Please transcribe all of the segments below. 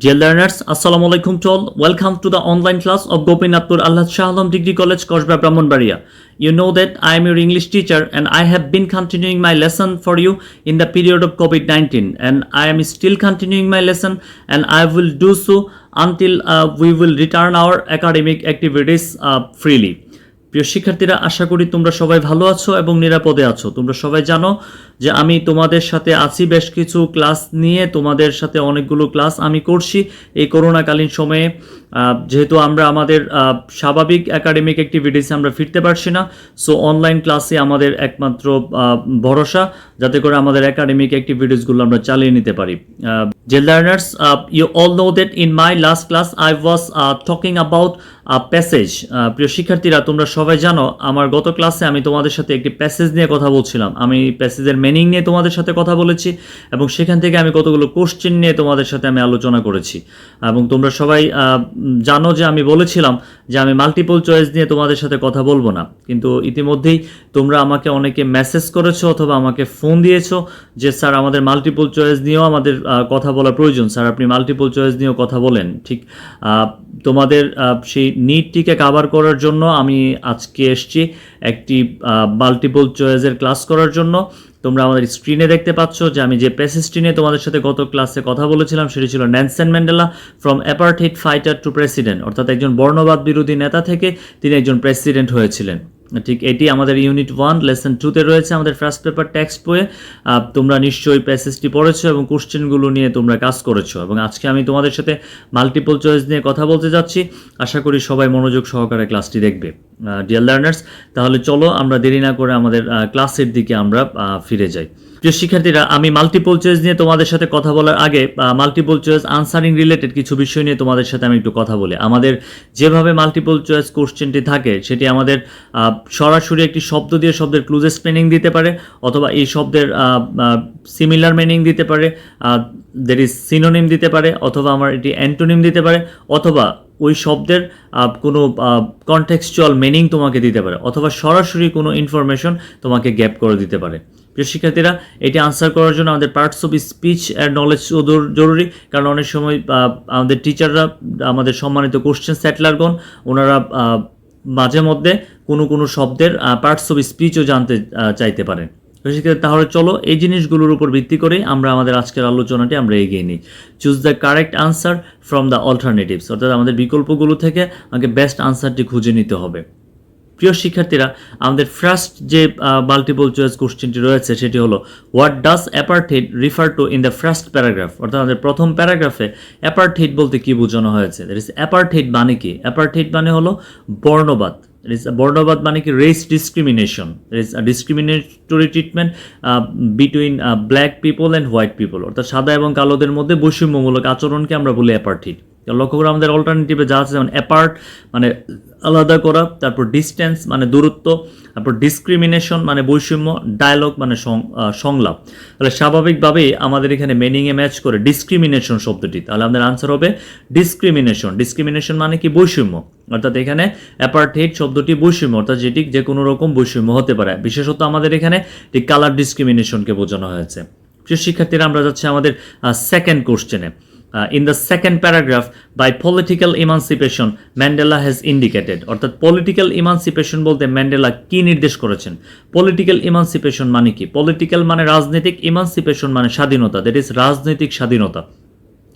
Dear learners, Assalamu alaikum to all. Welcome to the online class of Gopinathpur Allad Shah Alam Degree College, Koshba, Brahmanbaria. You know that I am your English teacher and I have been continuing my lesson for you in the period of COVID-19, and I am still continuing my lesson and I will do so until we will return our academic activities freely. প্রিয় শিক্ষার্থীরা, আশা করি তোমরা সবাই ভালো আছো এবং নিরাপদে আছো। তোমরা সবাই জানো যে আমি তোমাদের সাথে আছি বেশ কিছু ক্লাস নিয়ে, তোমাদের সাথে অনেকগুলো ক্লাস আমি করছি এই করোনাকালীন সময়ে। যেহেতু আমরা আমাদের স্বাভাবিক একাডেমিক অ্যাক্টিভিটিসে আমরা ফিরতে পারছি না, সো অনলাইন ক্লাসে আমাদের একমাত্র ভরসা, যাতে করে আমাদের একাডেমিক অ্যাক্টিভিটিসগুলো আমরা চালিয়ে নিতে পারি। Dear learners, you all know that in my last class I was talking about a passage. প্রিয় শিক্ষার্থীরা, তোমরা সবাই জানো আমার গত ক্লাসে আমি তোমাদের সাথে একটি প্যাসেজ নিয়ে কথা বলছিলাম। আমি প্যাসেজের মিনিং নিয়ে তোমাদের সাথে কথা বলেছি এবং সেখান থেকে আমি কতগুলো কোশ্চেন নিয়ে তোমাদের সাথে আমি আলোচনা করেছি। এবং তোমরা সবাই জানো যে আমি বলেছিলাম যে আমি মাল্টিপল চয়েস নিয়ে তোমাদের সাথে কথা বলবো না, কিন্তু ইতিমধ্যেই তোমরা আমাকে অনেকে মেসেজ করেছো অথবা আমাকে ফোন দিয়েছো যে স্যার আমাদের মাল্টিপল চয়েস নিয়েও আমাদের কথা বলা প্রয়োজন, স্যার আপনি মাল্টিপল চয়েস নিয়েও কথা বলেন। ঠিক তোমাদের সেই নিডটিকে কাভার করার জন্য আমি আজকে এসেছি একটি মাল্টিপল চয়েসের ক্লাস করার জন্য। তোমরা আমাদের স্ক্রিনে দেখতে পাচ্ছ যে আমি যে প্যাসেজটি নিয়ে তোমাদের সাথে গত ক্লাসে কথা বলেছিলাম সেটি ছিল Nelson Mandela from apartheid fighter to president, অর্থাৎ একজন বর্ণবাদ বিরোধী নেতা থেকে তিনি একজন প্রেসিডেন্ট হয়েছিলেন। ঠিক এটি আমাদের ইউনিট 1 লেসন 2তে রয়েছে আমাদের ফার্স্ট পেপার টেক্সট বইয়ে। তোমরা নিশ্চয়ই প্যাসেজটি পড়েছো এবং কোশ্চেনগুলো নিয়ে তোমরা কাজ করেছো, এবং আজকে আমি তোমাদের সাথে মাল্টিপল চয়েস নিয়ে কথা বলতে যাচ্ছি। আশা করি সবাই মনোযোগ সহকারে ক্লাসটি দেখবে। ডিয়ার লার্নার্স, তাহলে চলো আমরা দেরি না করে আমাদের ক্লাসের দিকে আমরা ফিরে যাই। প্রিয় শিক্ষার্থীরা, আমি মাল্টিপল চয়েস নিয়ে তোমাদের সাথে কথা বলার আগে মাল্টিপল চয়েস আনসারিং রিলেটেড কিছু বিষয় নিয়ে তোমাদের সাথে আমি একটু কথা বলি। আমাদের যেভাবে মাল্টিপল চয়েস কোশ্চেনটি থাকে সেটি আমাদের সরাসরি একটি শব্দ দিয়ে শব্দের ক্লুজেস্ট মিনিং দিতে পারে, অথবা এই শব্দের সিমিলার মিনিং দিতে পারে, দের ইজ সিনোনিম দিতে পারে, অথবা আমার এটি অ্যান্টোনিম দিতে পারে, অথবা ওই শব্দের কোনো কনটেক্সচুয়াল মিনিং তোমাকে দিতে পারে, অথবা সরাসরি কোনো ইনফরমেশন তোমাকে গ্যাপ করে দিতে পারে। প্রিয় শিক্ষার্থীরা, এটি আনসার করার জন্য আমাদের parts of speech and knowledge জরুরি, কারণ অনেক সময় আমাদের টিচাররা, আমাদের সম্মানিত কোশ্চেন সেটলারগণ, ওনারা মাঝে মধ্যে কোনো শব্দের পার্টস অফ স্পিচও জানতে চাইতে পারেন। তাহলে চলো এই জিনিসগুলোর উপর ভিত্তি করে আমরা আমাদের আজকের আলোচনাটি আমরা এগিয়ে নিই। Choose the correct answer from the alternatives, অর্থাৎ আমাদের বিকল্পগুলো থেকে আমাকে বেস্ট আনসারটি খুঁজে নিতে হবে। প্রিয় শিক্ষার্থীরা, আমাদের ফার্স্ট যে মাল্টিপল চয়েস কোশ্চেনটি রয়েছে সেটি হলো what does apartheid refer to in the first paragraph, অর্থাৎ আমাদের প্রথম প্যারাগ্রাফে অ্যাপার্থেইড বলতে কি বোঝানো হয়েছে। দ্যাট ইজ অ্যাপার্থেইড মানে কি? অ্যাপার্থেইড মানে হলো বর্ণবাদ। বর্ণবাদ মানে কি? Race discrimination, discriminatory treatment between black people and white people, অর্থাৎ সাদা এবং কালোদের মধ্যে বৈষম্যমূলক আচরণকে আমরা বলি অ্যাপার্থেইড। লক্ষ্য করে আমাদের অল্টারনেটিভে যা আছে, যেমন অ্যাপার্ট মানে আলাদা করা, তারপর ডিস্টেন্স মানে দূরত্ব, তারপর ডিসক্রিমিনেশন মানে বৈষম্য, ডায়ালগ মানে সংলাপ। তাহলে স্বাভাবিকভাবেই আমাদের এখানে মিনিংয়ে ম্যাচ করে ডিসক্রিমিনেশন শব্দটি, তাহলে আমাদের আনসার হবে ডিসক্রিমিনেশন। ডিসক্রিমিনেশন মানে কি? বৈষম্য, অর্থাৎ এখানে অ্যাপার্থেইড শব্দটি বৈষম্য, অর্থাৎ যেটি যে কোনো রকম বৈষম্য হতে পারে। বিশেষত আমাদের এখানে ঠিক কালার ডিসক্রিমিনেশনকে বোঝানো হয়েছে। প্রিয় শিক্ষার্থীরা, আমরা যাচ্ছি আমাদের সেকেন্ড কোশ্চেনে। In the second paragraph, by political emancipation, Mandela has indicated, অর্থাৎ পলিটিক্যাল ইমানসিপেশন বলতে ম্যান্ডেলা কি নির্দেশ করেছেন? পলিটিক্যাল ইমানসিপেশন মানে কি? পলিটিক্যাল মানে রাজনৈতিক, ইমানসিপেশন মানে স্বাধীনতা, দ্যাট ইজ রাজনৈতিক স্বাধীনতা।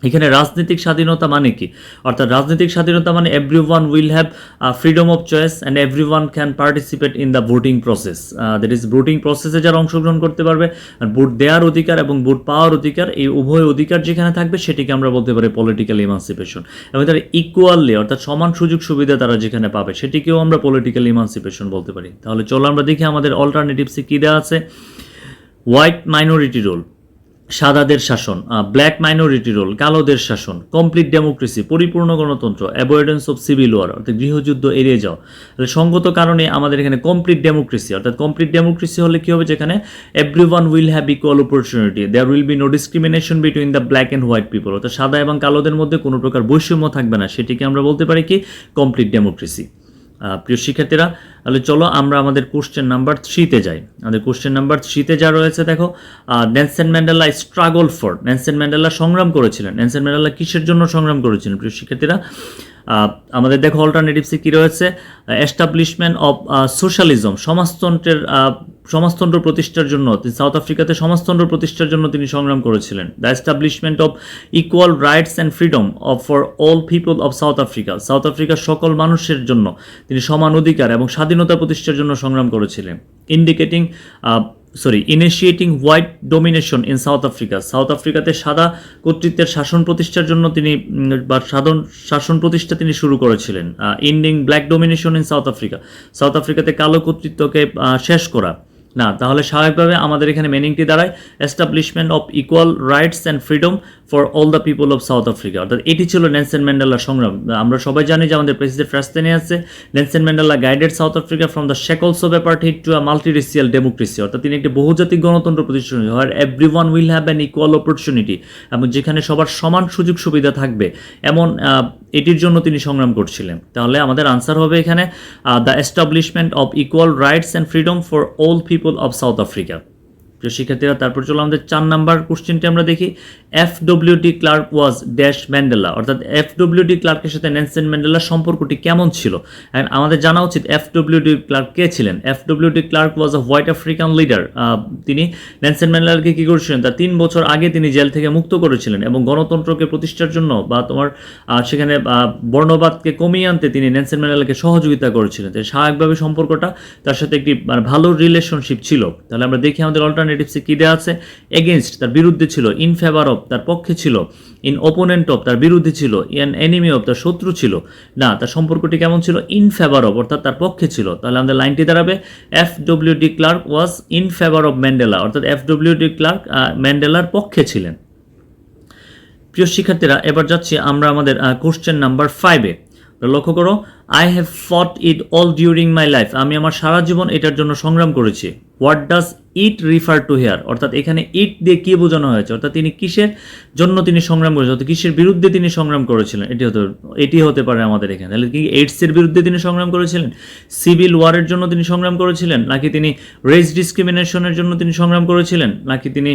এখানে রাজনৈতিক স্বাধীনতা মানে কি? অর্থাৎ রাজনৈতিক স্বাধীনতা মানে everyone will have freedom of choice and everyone can participate in the voting process. That is voting প্রসেসে যারা অংশগ্রহণ করতে পারবে, আর ভোট দেওয়ার অধিকার এবং ভোট পাওয়ার অধিকার, এই উভয় অধিকার যেখানে থাকবে সেটিকে আমরা বলতে পারি পলিটিক্যাল ইমানসিপেশন। এবং তারা ইকুয়ালি, অর্থাৎ সমান সুযোগ সুবিধা তারা যেখানে পাবে সেটিকেও আমরা পলিটিক্যাল ইমানসিপেশন বলতে পারি। তাহলে চলো আমরা দেখি আমাদের অল্টারনেটিভসে কী দেওয়া আছে। হোয়াইট মাইনরিটি রোল, সাদাদের শাসন, ব্ল্যাক মাইনরিটি রোল, কালোদের শাসন, কমপ্লিট ডেমোক্রেসি, পরিপূর্ণ গণতন্ত্র, অ্যাভয়েডেন্স অফ সিভিল ওয়ার, অর্থাৎ গৃহযুদ্ধ এড়িয়ে যাওয়া। তাহলে সঙ্গত কারণে আমাদের এখানে কমপ্লিট ডেমোক্রেসি, অর্থাৎ কমপ্লিট ডেমোক্রেসি হলে কী হবে? যেখানে everyone will have equal opportunity, there will be no discrimination between the black and white people, অর্থাৎ সাদা এবং কালোদের মধ্যে কোনো প্রকার বৈষম্য থাকবে না, সেটিকে আমরা বলতে পারি কি? Complete democracy. প্রিয় শিক্ষার্থীরা, তাহলে চলো আমরা আমাদের কোশ্চেন নাম্বার 3-তে যাই। আমাদের কোশ্চেন নাম্বার 3-তে যা রয়েছে দেখো, Nelson Mandela struggle for, Nelson Mandela সংগ্রাম করেছিলেন। নেলসন ম্যান্ডেলা কিসের জন্য সংগ্রাম করেছিলেন প্রিয় শিক্ষার্থীরা? আমাদের দেখো অল্টারনেটিভসে কী রয়েছে, এস্টাবলিশমেন্ট অফ সোশ্যালিজম, সমাজতন্ত্র প্রতিষ্ঠার জন্য, সাউথ আফ্রিকাতে সমাজতন্ত্র প্রতিষ্ঠার জন্য তিনি সংগ্রাম করেছিলেন। The establishment of equal rights and freedom of for all people of south Africa, south আফ্রিকার সকল মানুষের জন্য তিনি সমান অধিকার এবং স্বাধীনতা প্রতিষ্ঠার জন্য সংগ্রাম করেছিলেন। Initiating white domination in South Africa, South আফ্রিকাতে সাদা কর্তৃত্বের শাসন প্রতিষ্ঠার জন্য তিনি শাসন প্রতিষ্ঠা তিনি শুরু করেছিলেন। Ending black domination in South Africa, South আফ্রিকাতে কালো কর্তৃত্বকে শেষ করা। না, তাহলে স্বাভাবিকভাবে আমাদের এখানে মিনিংটি দাঁড়ায় establishment of equal rights and freedom for all the people of south Africa, অর্থাৎ এটি ছিল নেলসন ম্যান্ডেলার সংগ্রাম। আমরা সবাই জানি যে আমাদের প্রেসিডেন্ট ফ্রাস্তেনে আছে, Nelson Mandela guided South Africa from the shackles of apartheid to a multiracial democracy, অর্থাৎ তিনি একটি বহুজাতিক গণতন্ত্র প্রতিষ্ঠা করেন, where everyone will have an equal opportunity, এবং যেখানে সবার সমান সুযোগ সুবিধা থাকবে, এমন এটির জন্য তিনি সংগ্রাম করছিলেন। তাহলে আমাদের আনসার হবে এখানে the establishment of equal rights and freedom for all people of south Africa. প্রিয় শিক্ষার্থীরা, তারপর চলো আমাদের 4 নাম্বার কোশ্চেনটি আমরা দেখি। FWD Klerk was dash Mandela, অর্থাৎ এফডব্লিউডি ক্লার্কের সাথে নেলসন ম্যান্ডেলার সম্পর্কটি কেমন ছিল। অ্যান্ড আমাদের জানা উচিত এফডব্লিউডি ক্লার্ক কে ছিলেন। এফডব্লিউডি ক্লার্ক ওয়াজ আ হোয়াইট আফ্রিকান লিডার। তিনি নেলসন ম্যান্ডেলাকে কী করেছিলেন, তার 3 বছর আগে তিনি জেল থেকে মুক্ত করেছিলেন এবং গণতন্ত্রকে প্রতিষ্ঠার জন্য বা সেখানে বর্ণবাদকে কমিয়ে আনতে তিনি নেলসন ম্যান্ডেলাকে সহযোগিতা করেছিলেন। তাই স্বাভাবিকভাবে সম্পর্কটা তার সাথে একটি ভালো রিলেশনশিপ ছিল। তাহলে আমরা দেখি আমাদের অল্টারনেটিভসে কী দেওয়া আছে। এগেনস্ট তার বিরুদ্ধে ছিল, ইন ফেভার অফ তার পক্ষে ছিল, ইন ওপোনেন্ট অফ তার বিরুদ্ধে ছিল, ইন এনিমি অফ তার শত্রু ছিল। না, তার সম্পর্কটি কেমন ছিল? ইন ফেভার অফ, অর্থাৎ তার পক্ষে ছিল। তাহলে আমাদের লাইনটি দাঁড়াবে F W de Klerk was in favour of Mandela, অর্থাৎ এফডব্লিউডি ক্লার্ক ম্যান্ডেলার পক্ষে ছিলেন। প্রিয় শিক্ষার্থীরা, এবার যাচ্ছি আমরা আমাদের কোশ্চেন নাম্বার 5-এ। লক্ষ্য করো, আই হ্যাভ ফট it all during my life, আমি আমার সারা জীবন এটার জন্য সংগ্রাম করেছি। What does it refer to hair, অর্থাৎ এখানে ইট দিয়ে কী বোঝানো হয়েছে, অর্থাৎ তিনি কিসের জন্য তিনি সংগ্রাম করেছেন, অর্থাৎ কিসের বিরুদ্ধে তিনি সংগ্রাম করেছিলেন, এটি হতে পারে আমাদের এখানে। তাহলে কি এইডসের বিরুদ্ধে তিনি সংগ্রাম করেছিলেন, সিভিল ওয়ারের জন্য তিনি সংগ্রাম করেছিলেন, নাকি তিনি রেস ডিসক্রিমিনেশনের জন্য তিনি সংগ্রাম করেছিলেন, নাকি তিনি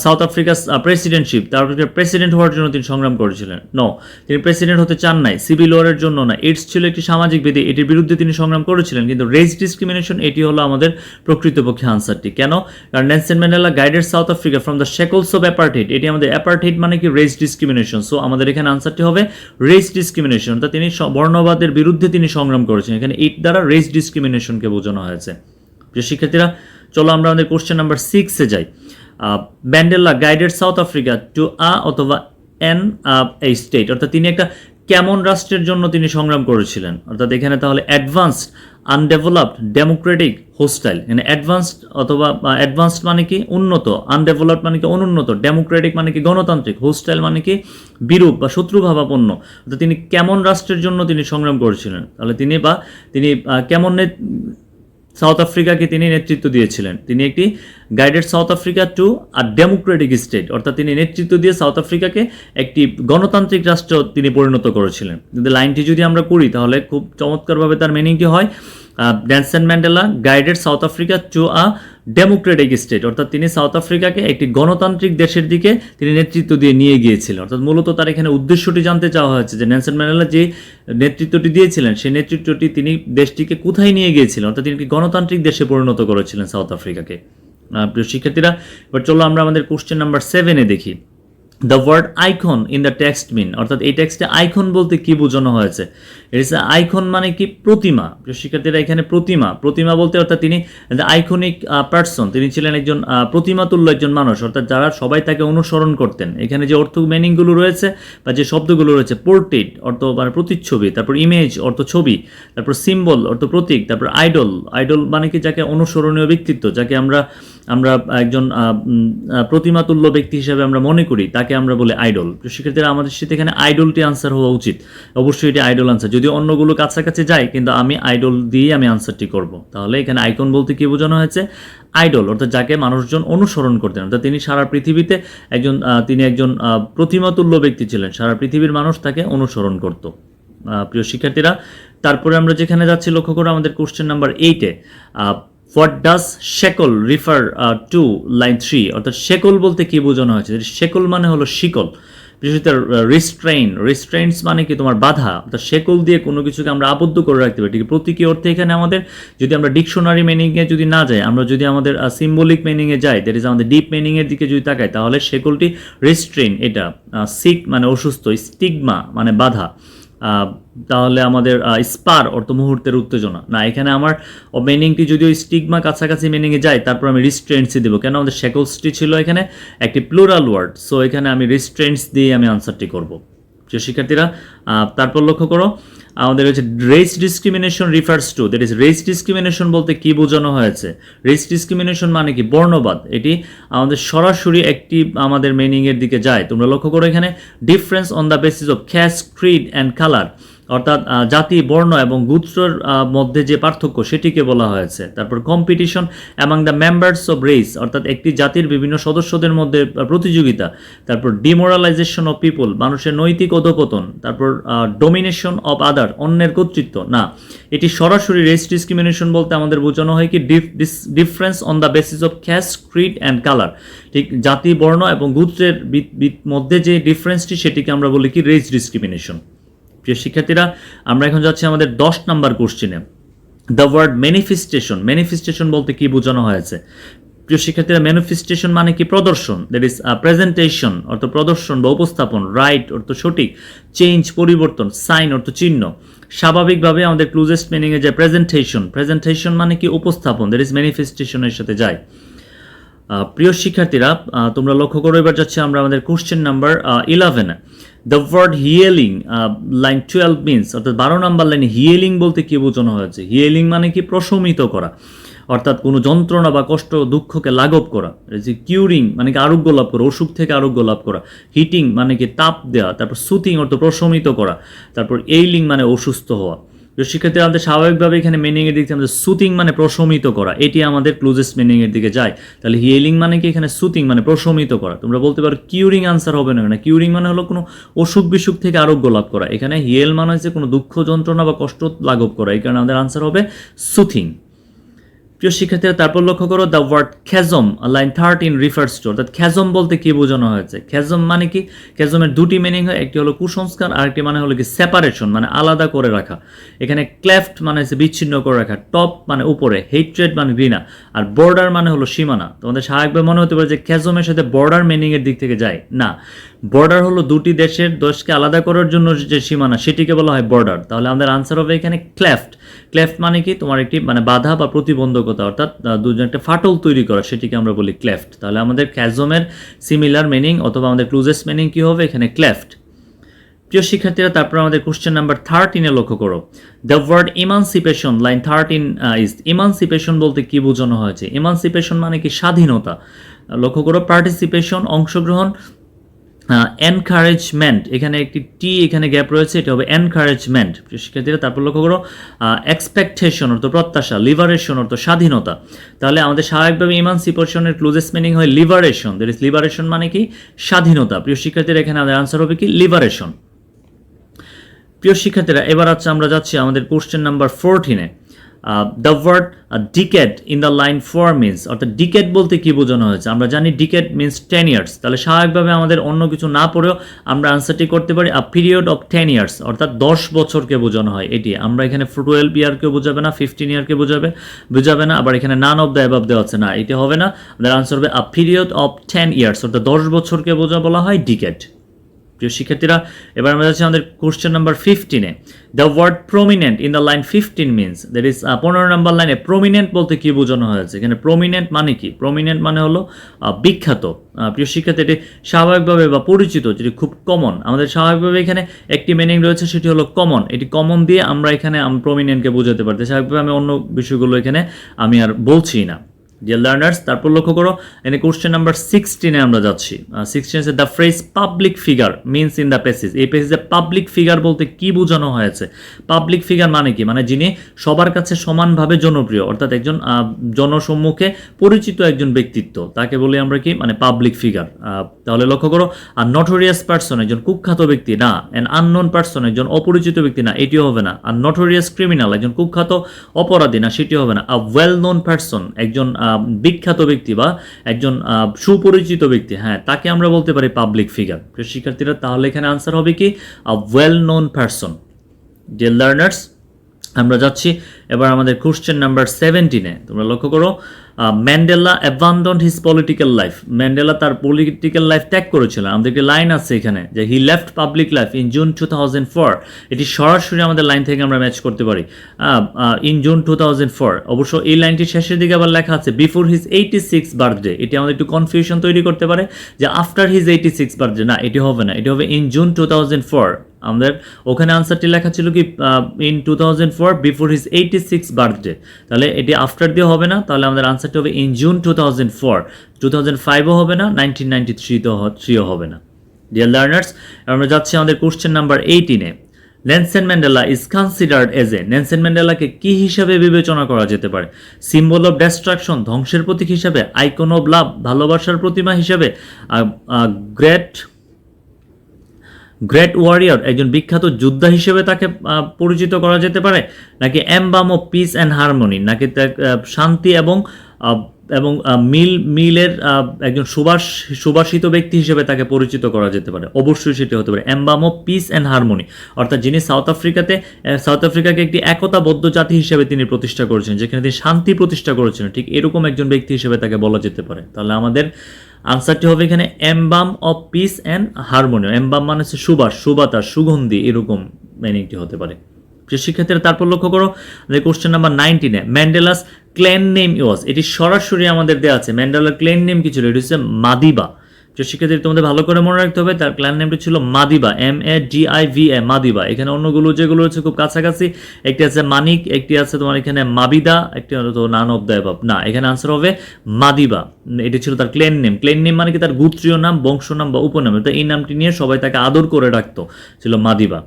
সাউথ আফ্রিকার প্রেসিডেন্টশিপ, তারপর প্রেসিডেন্ট হওয়ার জন্য তিনি সংগ্রাম করেছিলেন? নো, তিনি প্রেসিডেন্ট হতে চান নাই, সিভিল ওয়ারের জন্য না, এইডস ছিল একটি সামাজিক ব্যাধি, এটির বিরুদ্ধে তিনি সংগ্রাম করেছিলেন। কিন্তু রেস ডিসক্রিমিনেশন, এটি হলো আমাদের প্রকৃতপক্ষে আনসারটি। কেন? কারণ Nelson Mandela guided South Africa from the shackles of apartheid, এটি আমাদের অ্যাপার্থাইড মানে কি রেস ডিসক্রিমিনেশন। সো আমাদের এখানে আনসারটি হবে রেস ডিসক্রিমিনেশন, অর্থাৎ তিনি বর্ণবাদের বিরুদ্ধে তিনি সংগ্রাম করেছেন। এখানে ইট দ্বারা রেস ডিসক্রিমিনেশনকে বোঝানো হয়েছে। প্রিয় শিক্ষার্থীরা, চলো আমরা আমাদের কোশ্চেন নাম্বার 6-এ যাই। Mandela guided South Africa to অথবা এন এ স্টেট, অর্থাৎ তিনি একটা কেমন রাষ্ট্রের জন্য তিনি সংগ্রাম করেছিলেন, অর্থাৎ এখানে তাহলে অ্যাডভান্সড, আনডেভেলপড, ডেমোক্রেটিক, হোস্টাইল। এখানে অ্যাডভান্সড অথবা অ্যাডভান্সড মানে কি উন্নত, আনডেভেলপড মানে কি অনুন্নত, ডেমোক্রেটিক মানে কি গণতান্ত্রিক, হোস্টাইল মানে কি বিরূপ বা শত্রুভাবাপন্ন। অর্থাৎ তিনি কেমন রাষ্ট্রের জন্য তিনি সংগ্রাম করেছিলেন, তাহলে তিনি কেমন সাউথ আফ্রিকাকে তিনি নেতৃত্ব দিয়েছিলেন। তিনি একটি guided South Africa to a Democratic state, অর্থাৎ তিনি নেতৃত্ব দিয়ে সাউথ আফ্রিকাকে একটি গণতান্ত্রিক রাষ্ট্র তিনি পরিণত করেছিলেন। কিন্তু লাইনটি যদি আমরা করি তাহলে খুব চমৎকারভাবে তার মিনিংটি হয় Nelson Mandela guided South Africa to a Democratic state, অর্থাৎ তিনি সাউথ আফ্রিকাকে একটি গণতান্ত্রিক দেশের দিকে তিনি নেতৃত্ব দিয়ে নিয়ে গিয়েছিলেন। অর্থাৎ মূলত তার এখানে উদ্দেশ্যটি জানতে চাওয়া হয়েছে যে নেলসন ম্যান্ডেলা যে নেতৃত্বটি দিয়েছিলেন সেই নেতৃত্বটি তিনি দেশটিকে কোথায় নিয়ে গিয়েছিলেন, অর্থাৎ তিনি গণতান্ত্রিক দেশে পরিণত করেছিলেন সাউথ আফ্রিকাকে। প্রিয় শিক্ষার্থীরা, এবার চলো আমরা আমাদের কোশ্চেন নাম্বার 7-এ দেখি। The word icon in the text mean, অর্থাৎ এই টেক্সটে আইকন বলতে কি বোঝানো হয়েছে। আইকন মানে কি প্রতিমা। শিক্ষার্থীরা, এখানে প্রতিমা বলতে অর্থাৎ তিনি আইকনিক পার্সন, তিনি ছিলেন একজন প্রতিমাতুল্য একজন মানুষ, অর্থাৎ যারা সবাই তাকে অনুসরণ করতেন। এখানে যে অর্থ মিনিংগুলো রয়েছে বা যে শব্দগুলো রয়েছে, পোর্ট্রেট অর্থ মানে প্রতিচ্ছবি, তারপর ইমেজ অর্থ ছবি, তারপর সিম্বল অর্থ প্রতীক, তারপর আইডল মানে কি যাকে অনুসরণীয় ব্যক্তিত্ব, যাকে আমরা একজন প্রতিমাতুল্য ব্যক্তি হিসেবে আমরা মনে করি, তাকে আমরা বলি আইডল। শিক্ষার্থীরা, আমাদের সাথে এখানে আইডলটি আনসার হওয়া উচিত, অবশ্যই এটি আইডল আনসার, যদিও অন্যগুলো কাছাকাছি যায়, কিন্তু আমি আইডল দিয়ে আমি আনসারটি করব। তাহলে এখানে আইকন বলতে কি বোঝানো হয়েছে? আইডল, অর্থাৎ যাকে মানুষজন অনুসরণ করতেন, অর্থাৎ তিনি সারা পৃথিবীতে তিনি একজন প্রতিমাতুল্য ব্যক্তি ছিলেন, সারা পৃথিবীর মানুষ তাকে অনুসরণ করত। প্রিয় শিক্ষার্থীরা, তারপরে আমরা যেখানে যাচ্ছি লক্ষ্য করো আমাদের কোশ্চেন নাম্বার 8-এ, what does shackle refer to line 3, অর্থাৎ শেকল বলতে কি বোঝানো হয়েছে? শেকল মানে হলো শিকল, বিশেষত রিস্ট্রেইনস মানে কি তোমার বাধা, অর্থাৎ শেকল দিয়ে কোনো কিছুকে আমরা আবদ্ধ করে রাখতে পারি। ঠিক প্রতীকী অর্থে এখানে আমাদের যদি আমরা ডিকশনারি মিনিংয়ে যদি না যাই, আমরা যদি আমাদের সিম্বলিক মিনিংয়ে যাই, দ্যাট ইজ আমাদের ডিপ মিনিংয়ের দিকে যদি তাকাই, তাহলে শেকলটি রিস্ট্রেইন, এটা সিক মানে অসুস্থ, স্টিগমা মানে বাধা, তাহলে আমাদের স্পার অর্থ মুহূর্তের উত্তেজনা। না, এখানে আমার মিনিংটি যদিও স্টিগমা কাছাকাছি মিনিংয়ে যায়, তারপর আমি রিস্ট্রেন্টসই দেবো, কেন আমাদের শেকলসটি ছিল এখানে একটি প্লুরাল ওয়ার্ড, সো এখানে আমি রিস্ট্রেন্টস দিয়ে আমি আনসারটি করব। প্রিয় শিক্ষার্থীরা, তারপর লক্ষ্য করো আমাদের হচ্ছে race discrimination refers to, that is race discrimination বলতে কি বোঝানো হয়েছে? রেস ডিসক্রিমিনেশন মানে কি? বর্ণবাদ। এটি আমাদের সরাসরি একটি আমাদের মিনিংয়ের দিকে যায়। তোমরা লক্ষ্য করো এখানে difference on the basis of cast, Creed and colour, অর্থাৎ জাতি, বর্ণ এবং গোত্রের মধ্যে যে পার্থক্য সেটিকে বলা হয়েছে। তারপর competition among the members of race, অর্থাৎ একটি জাতির বিভিন্ন সদস্যদের মধ্যে প্রতিযোগিতা। তারপর ডিমোরালাইজেশন অফ পিপল, মানুষের নৈতিক অধপতন। তারপর ডোমিনেশন অফ আদার, অন্যের কর্তৃত্ব। না, এটি সরাসরি রেস ডিসক্রিমিনেশন বলতে আমাদের বোঝানো হয় কি difference on the basis of cast, Creed and colour, ঠিক জাতি, বর্ণ এবং গোত্রের মধ্যে যে ডিফারেন্সটি সেটিকে আমরা বলি কি রেস ডিসক্রিমিনেশন। প্রিয় শিক্ষার্থীরা, আমরা এখন যাচ্ছি আমাদের 10 নম্বর কোশ্চেনে। দ্য ওয়ার্ড ম্যানিফেস্টেশন বলতে কি বোঝানো হয়েছে? প্রিয় শিক্ষার্থীরা, ম্যানিফেস্টেশন মানে কি? প্রদর্শন, দ্যাট ইজ প্রেজেন্টেশন অর্থ প্রদর্শন বা উপস্থাপন, রাইট অর্থ সঠিক, চেঞ্জ পরিবর্তন, সাইন অর্থ চিহ্ন। স্বাভাবিকভাবে আমাদের ক্লোজেস্ট মিনিংয়ে যে প্রেজেন্টেশন মানে কি? উপস্থাপন, দ্যাট ইজ ম্যানিফেস্টেশনের সাথে যায়। প্রিয় শিক্ষার্থীরা, তোমরা লক্ষ্য করো এবার যাচ্ছে আমরা আমাদের question number 11। The word healing line 12 means, অর্থাৎ 12 নম্বর লাইনে হিয়েলিং বলতে কি বোঝানো হয়েছে? হিয়েলিং মানে কি? প্রশমিত করা, অর্থাৎ কোনো যন্ত্রণা বা কষ্ট দুঃখকে লাঘব করা। যে কিউরিং মানে কি? আরোগ্য লাভ করা, অসুখ থেকে আরোগ্য লাভ করা। হিটিং মানে কি? তাপ দেওয়া। তারপর সুথিং অর্থ প্রশমিত করা। তারপর এইলিং মানে অসুস্থ হওয়া। শিক্ষার্থীরা, আমাদের স্বাভাবিকভাবে এখানে মিনিংয়ের দিকে আমাদের সুথিং মানে প্রশমিত করা, এটি আমাদের ক্লোজেস্ট মিনিংয়ের দিকে যায়। তাহলে হিয়েলিং মানে কি? এখানে সুথিং মানে প্রশমিত করা। তোমরা বলতে পারো কিউরিং আনসার হবে না, না কিউরিং মানে হলো কোনো অসুখ বিসুখ থেকে আরোগ্য লাভ করা। এখানে হিয়েল মানে হচ্ছে কোনো দুঃখ, যন্ত্রণা বা কষ্ট লাঘব করা, এই কারণে আমাদের আনসার হবে সুথিং। প্রিয় শিক্ষার্থীরা, তারপর লক্ষ্য করো the word chasm line 13 refers to, অর্থাৎ খ্যাজম বলতে কি বোঝানো হয়েছে? খ্যাজম মানে কি? খ্যাজমের দুটি মিনিং হয়, একটি হলো কুসংস্কার, আরেকটি মানে হলো কি? সেপারেশন মানে আলাদা করে রাখা। এখানে ক্লেফট মানে হচ্ছে বিচ্ছিন্ন করে রাখা, টপ মানে উপরে, হেট্রেড মানে ঘৃণা, আর বর্ডার মানে হলো সীমানা। তোমাদের স্বাভাবিকভাবে মনে হতে পারে যে খ্যাজমের সাথে বর্ডার মিনিংয়ের দিক থেকে যায়। না, বর্ডার হলো দুটি দেশকে আলাদা করার জন্য যে সীমানা সেটিকে বলা হয় বর্ডার। তাহলে আমাদের আনসার হবে এখানে ক্লেফট। ক্লেফট মানে কি? তোমার একটি মানে বাধা বা প্রতিবন্ধকতা, অর্থাৎ দুজন একটা ফাটল তৈরি করা, সেটিকে আমরা বলি ক্লেফট। তাহলে আমাদের খ্যাজমের সিমিলার মিনিং অথবা আমাদের ক্লোজেস্ট মিনিং কি হবে? এখানে ক্লেফট। প্রিয় শিক্ষার্থীরা, তারপর আমাদের কোশ্চেন নাম্বার 13-এ লক্ষ্য করো। The word emancipation line 13 is, emancipation বলতে কি বোঝানো হয়েছে? ইমানসিপেশন মানে কি? স্বাধীনতা। লক্ষ্য করো পার্টিসিপেশন অংশগ্রহণ, এনকারেজমেন্ট, এখানে একটি টি এখানে গ্যাপ রয়েছে, এটা হবে এনকারেজমেন্ট। শিক্ষার্থীরা, তারপর লক্ষ্য করো এক্সপেকটেশন অর্থ প্রত্যাশা, লিবারেশন অর্থ স্বাধীনতা। তাহলে আমাদের স্বাভাবিকভাবে ইমানসিপেশনের ক্লোজেস্ট মিনিং হয় লিবারেশন, দ্যাট ইজ লিবারেশন মানে কি? স্বাধীনতা। প্রিয় শিক্ষার্থীরা, এখানে আমাদের আনসার হবে কি? লিবারেশন। প্রিয় শিক্ষার্থীরা, এবার আমরা যাচ্ছি আমাদের কোশ্চেন নাম্বার 14-এ। The word decade in the line 4 means, অর্থাৎ ডিকেড বলতে কি বোঝানো হয়েছে? আমরা জানি ডিকেড মিনস 10 ইয়ার্স। তাহলে স্বাভাবিকভাবে আমাদের অন্য কিছু না পড়েও আমরা আনসারটি করতে পারি আ পিরিয়ড অফ 10 ইয়ার্স, অর্থাৎ 10 বছরকে বোঝানো হয় এটি। আমরা এখানে 12 ইয়ারকে বোঝাবে না, 15 ইয়ারকে বোঝাবে না, আবার এখানে নান অফ দ্য অ্যাবাভ দেওয়া আছে না, এটা হবে না। আমাদের আনসার হবে আ পিরিয়ড অফ 10 ইয়ার্স, অর্থাৎ 10 বছরকে বলা হয় ডিকেড। প্রিয় শিক্ষার্থীরা, এবার আমরা যাচ্ছি আমাদের কোশ্চেন নাম্বার 15-এ। The word prominent in the line 15 means, that is 15 নম্বর লাইনে প্রমিনেন্ট বলতে কি বোঝানো হয়েছে? এখানে প্রমিনেন্ট মানে কি? প্রমিনেন্ট মানে হলো বিখ্যাত। প্রিয় শিক্ষার্থী, এটি স্বাভাবিকভাবে বা পরিচিত, যেটি খুব কমন। আমাদের স্বাভাবিকভাবে এখানে একটি মিনিং রয়েছে, সেটি হলো কমন। এটি কমন দিয়ে আমরা এখানে প্রমিনেন্টকে বোঝাতে পারতে, স্বাভাবিকভাবে আমি অন্য বিষয়গুলো এখানে আমি আর বলছি না। ডিয়ার লার্নার্স, তারপর লক্ষ্য করো এখানে কোশ্চেন নাম্বার 16 আমরা যাচ্ছি। 16 the phrase public figure means in the passage. এই প্যাসেজে পাবলিক ফিগার বলতে কি বোঝানো হয়েছে? পাবলিক ফিগার মানে কি? মানে যিনি সবার কাছে সমানভাবে জনপ্রিয়, অর্থাৎ একজন জনসম্মুখে পরিচিত একজন ব্যক্তিত্ব, তাকে বলি আমরা কি? মানে পাবলিক ফিগার। তাহলে লক্ষ্য করো, আর নটোরিয়াস পার্সন একজন কুখ্যাত ব্যক্তি না, অ্যান আননোন পার্সন একজন অপরিচিত ব্যক্তি না, এটিও হবে না। আর নটোরিয়াস ক্রিমিনাল একজন কুখ্যাত অপরাধী না, সেটিও হবে না। আ ওয়েল নোন পার্সন একজন বিখ্যাত ব্যক্তি বা একজন সুপরিচিত ব্যক্তি, হ্যাঁ, তাকে আমরা বলতে পারি পাবলিক ফিগার। শিক্ষার্থীরা, তাহলে এখানে আনসার হবে কি? A well known person. Dear learners, আমরা যাচ্ছি এবার আমাদের কোশ্চেন নাম্বার 17-এ। তোমরা লক্ষ্য করো, Mandela abandoned his political life. Mandela তার পলিটিক্যাল লাইফ ত্যাগ করেছিলেন। আমাদের একটি লাইন আছে এখানে যে he left public life in June 2004। এটি সরাসরি আমাদের লাইন থেকে আমরা ম্যাচ করতে পারি, ইন জুন 2004। অবশ্য এই লাইনটির শেষের দিকে আবার লেখা আছে বিফোর হিজ 86 বার্থডে। এটি আমাদের একটু কনফিউশন তৈরি করতে পারে যে আফটার হিজ 86 বার্থডে, না, এটি হবে না, এটি হবে ইন জুন 2004। আমাদের ওখানে আনসারটি লেখা ছিল কি ইন 2004 বিফোর হিজ 86 বার্থডে। তাহলে এটি আফটার দিয়ে হবে না, তাহলে আমাদের আনসারটি হবে ইন জুন 2004। 2005ও হবে না, 1993ও হবে না। ডিয়ার লার্নার্স, আমরা যাচ্ছি আমাদের কোশ্চেন নাম্বার 18-এ। Nelson Mandela is considered as a. Nelson ম্যান্ডেলাকে কি হিসাবে বিবেচনা করা যেতে পারে? সিম্বল অফ ডেস্ট্রাকশন, ধ্বংসের প্রতীক হিসাবে, আইকন অফ লাভ, ভালোবাসার প্রতিমা হিসাবে, গ্রেট ওয়ারিয়র একজন বিখ্যাত যোদ্ধা হিসেবে তাকে পরিচিত করা যেতে পারে, নাকি এমবাম অফ পিস অ্যান্ড হারমোনি, নাকি শান্তি এবং মিলের একজন সুবাসিত ব্যক্তি হিসেবে তাকে পরিচিত করা যেতে পারে? অবশ্যই সেটি হতে পারে এমবাম অফ পিস অ্যান্ড হারমোনি, অর্থাৎ যিনি সাউথ আফ্রিকাকে একটি একতাবদ্ধ জাতি হিসেবে তিনি প্রতিষ্ঠা করেছেন, যেখানে তিনি শান্তি প্রতিষ্ঠা করেছেন, ঠিক এরকম একজন ব্যক্তি হিসেবে তাকে বলা যেতে পারে। তাহলে আমাদের আনসারটি হবে এখানে এমবাম অফ পিস অ্যান্ড হারমোনি। এমবাম মানে হচ্ছে সুবাস, সুবাতাস, সুগন্ধি, এরকম মিনিংটি হতে পারে। শিক্ষার্থীরা, তারপর লক্ষ্য করো কোশ্চেন নাম্বার 19-এ। Mandela's clan name was. এটি সরাসরি আমাদের দেওয়া আছে। ম্যান্ডেলার ক্লেন নেম কি ছিল? এটি হচ্ছে মাদিবা। শিক্ষার্থী, তোমাদের ভালো করে মনে রাখতে হবে, তার ক্ল্যান নেমটি ছিল মাদিবা, MADIVA, মাদিবা। এখানে অন্যগুলো যেগুলো হচ্ছে খুব কাছাকাছি, একটি আছে মানিক, একটি আছে তোমার এখানে মাবিদা, একটি হয়তো নান অফ দ্য অ্যাবাভ। না, এখানে আনসার হবে মাদিবা। এটি ছিল তার ক্লেন নেম। ক্লেন নেম মানে কি? তার গোত্রীয় নাম, বংশনাম বা উপনাম। তো এই নামটি নিয়ে সবাই তাকে আদর করে রাখতো, ছিল মাদিবা।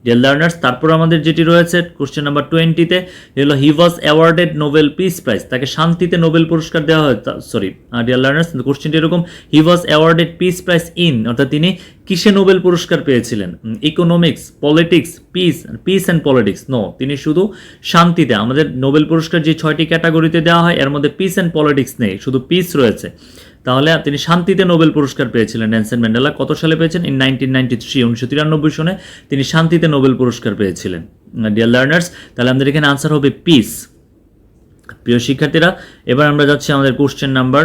ডিয়ার লার্নার্স, তারপর আমাদের যেটি রয়েছে কোশ্চেন নাম্বার 20-তে হলো he was awarded Nobel peace prize. তাকে শান্তিতে নোবেল পুরস্কার দেওয়া হয়। সরি ডিয়ার লার্নার্স, কোশ্চেনটি এরকম, he was awarded peace prize in, অর্থাৎ তিনি কিসে নোবেল পুরস্কার পেয়েছিলেন? Economics, politics, peace and politics? No, তিনি শুধু শান্তিতে। আমাদের নোবেল পুরস্কার যে 6টি ক্যাটাগরিতে দেওয়া হয়, এর মধ্যে পিস অ্যান্ড পলিটিক্স নেই, শুধু পিস রয়েছে। তাহলে তিনি শান্তিতে নোবেল পুরস্কার পেয়েছিলেন। নেলসন ম্যান্ডেলা কত সালে পেয়েছেন? ইন 1993, 1993 সনে তিনি শান্তিতে নোবেল পুরস্কার পেয়েছিলেন। ডিয়ার লার্নার্স, তাহলে আমাদের এখানে আনসার হবে পিস। প্রিয় শিক্ষার্থীরা, এবার আমরা যাচ্ছি আমাদের কোশ্চেন নাম্বার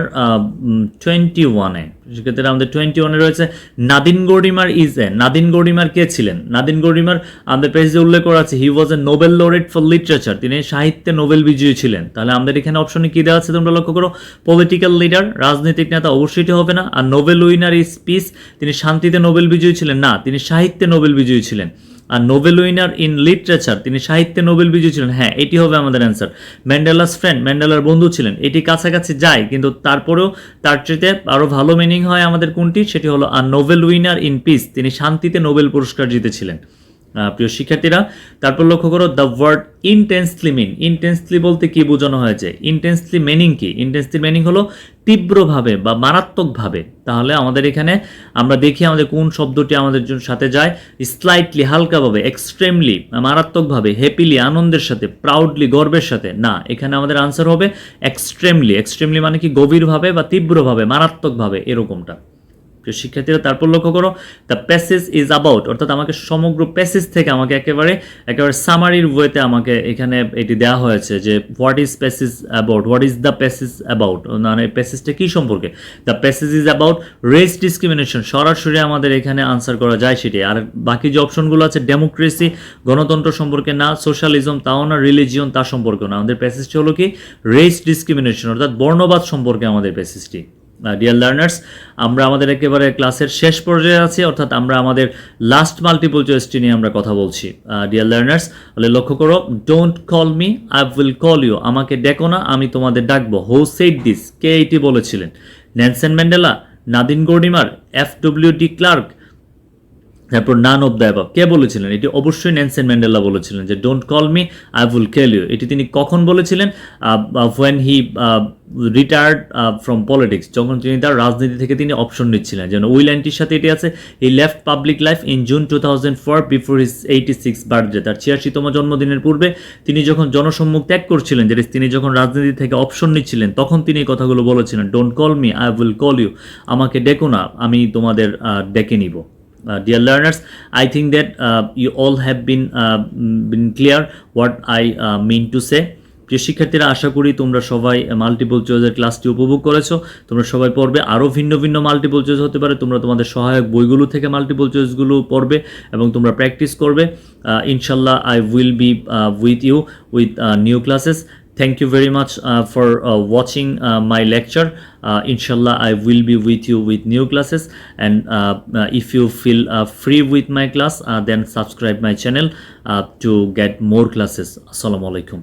21-এ। শিক্ষার্থীরা, আমাদের 21-এ রয়েছে নাদিন গর্ডিমার ইজ এ। নাদিন গর্ডিমার কে ছিলেন? নাদিন গর্ডিমার আমাদের পেজে উল্লেখ করা আছে হি ওয়াজ এ নোবেল লরেট ফর লিটারেচার। তিনি সাহিত্যে নোবেল বিজয়ী ছিলেন। তাহলে আমাদের এখানে অপশনে কি দেওয়া আছে তোমরা লক্ষ্য করো, পলিটিক্যাল লিডার, রাজনৈতিক নেতা, অবশ্যই হবে না। আর নোবেল উইনার ইজ পিস, তিনি শান্তিতে নোবেল বিজয়ী ছিলেন না, তিনি সাহিত্যে নোবেল বিজয়ী ছিলেন। আর নোবেল উইনার ইন লিটারেচার, তিনি সাহিত্যে নোবেল বিজয়ী ছিলেন, হ্যাঁ, এটি হবে আমাদের অ্যান্সার। ম্যান্ডেলাস ফ্রেন্ড, ম্যান্ডেলার বন্ধু ছিলেন, এটি কাছাকাছি যায়, কিন্তু তারপরেও তার চেয়ে আরও ভালো মিনিং হয় আমাদের কোনটি? সেটি হলো আর নোবেল উইনার ইন পিস, তিনি শান্তিতে নোবেল পুরস্কার জিতেছিলেন। প্রিয় শিক্ষার্থীরা, তারপর লক্ষ্য করো দ্য ওয়ার্ড ইনটেন্সলি মিন। ইনটেন্সলি বলতে কি বোঝানো হয়েছে? ইনটেন্সলি মিনিং কি? ইনটেন্সলি মিনিং হলো তীব্রভাবে বা মারাত্মকভাবে। তাহলে আমাদের এখানে আমরা দেখি আমাদের কোন শব্দটি আমাদের সাথে যায়। স্লাইটলি, হালকাভাবে, এক্সট্রিমলি, মারাত্মকভাবে, হ্যাপিলি, আনন্দের সাথে, প্রাউডলি, গর্বের সাথে। না, এখানে আমাদের আনসার হবে এক্সট্রিমলি। এক্সট্রিমলি মানে কি? গভীরভাবে বা তীব্রভাবে, মারাত্মকভাবে, এরকমটা। শিক্ষার্থীরা, তারপর লক্ষ্য করো দ্য প্যাসেজ ইজ অ্যাবাউট, অর্থাৎ আমাকে সমগ্র প্যাসেজ থেকে আমাকে একেবারে সামারির ওয়েতে আমাকে এখানে এটি দেওয়া হয়েছে যে what is passage about, what is the passage about, মানে প্যাসেজটা কী সম্পর্কে? The passage is about race discrimination. সরাসরি আমাদের এখানে আনসার করা যায় সেটি। আর বাকি যে অপশনগুলো আছে, ডেমোক্রেসি, গণতন্ত্র সম্পর্কে না, সোশ্যালিজম তাও না, রিলিজিয়ন তা সম্পর্কে না। আমাদের প্যাসেজটি হলো কি? রেস ডিসক্রিমিনেশন, অর্থাৎ বর্ণবাদ সম্পর্কে আমাদের প্যাসেজটি। ডিয়ার লার্নার্স, আমরা আমাদের একেবারে ক্লাসের শেষ পর্যায়ে আছি, অর্থাৎ আমরা আমাদের লাস্ট মাল্টিপল চয়েসটি নিয়ে আমরা কথা বলছি। ডিয়ার লার্নার্স, তাহলে লক্ষ্য করো, don't call me, I will call you. আমাকে ডেকো না, আমি তোমাদের ডাকবো। Who said this? কে এটি বলেছিলেন? Nelson Mandela, Nadine Gordimer, FW de Klerk, তারপর নান অফ দ্য অ্যাবাভ। কে বলেছিলেন? এটি অবশ্যই নেলসন ম্যান্ডেলা বলেছিলেন যে don't call me, I will kill you. এটি তিনি কখন বলেছিলেন? When he retired from politics, যখন তিনি তার রাজনীতি থেকে তিনি অপশন নিচ্ছিলেন। যেন ওই লাইনটির সাথে এটি আছে, he left public life in June 2004 before his 86th birthday. তার 86তম জন্মদিনের পূর্বে তিনি যখন জনসম্মুখ ত্যাগ করছিলেন, যে তিনি যখন রাজনীতি থেকে অপশন নিচ্ছিলেন, তখন তিনি এই কথাগুলো বলেছিলেন, don't call me, I will call you. আমাকে ডেকো না, আমি তোমাদের ডেকে নিব। Dear learners, I think that you all have been clear what I mean to say. প্রিয় শিক্ষার্থীরা, আশা করি তোমরা সবাই মাল্টিপল চয়েসের ক্লাসটি উপভোগ করেছো। তোমরা সবাই পড়বে, আরও ভিন্ন ভিন্ন মাল্টিপল চয়েস হতে পারে। তোমরা তোমাদের সহায়ক বইগুলো থেকে মাল্টিপল চয়েসগুলো পড়বে এবং তোমরা প্র্যাকটিস করবে। ইনশাল্লাহ, I will be with you with new classes. Thank you very much for watching my lecture. Inshallah, I will be with you with new classes. And if you feel free with my class, then subscribe my channel to get more classes. Assalamu alaikum.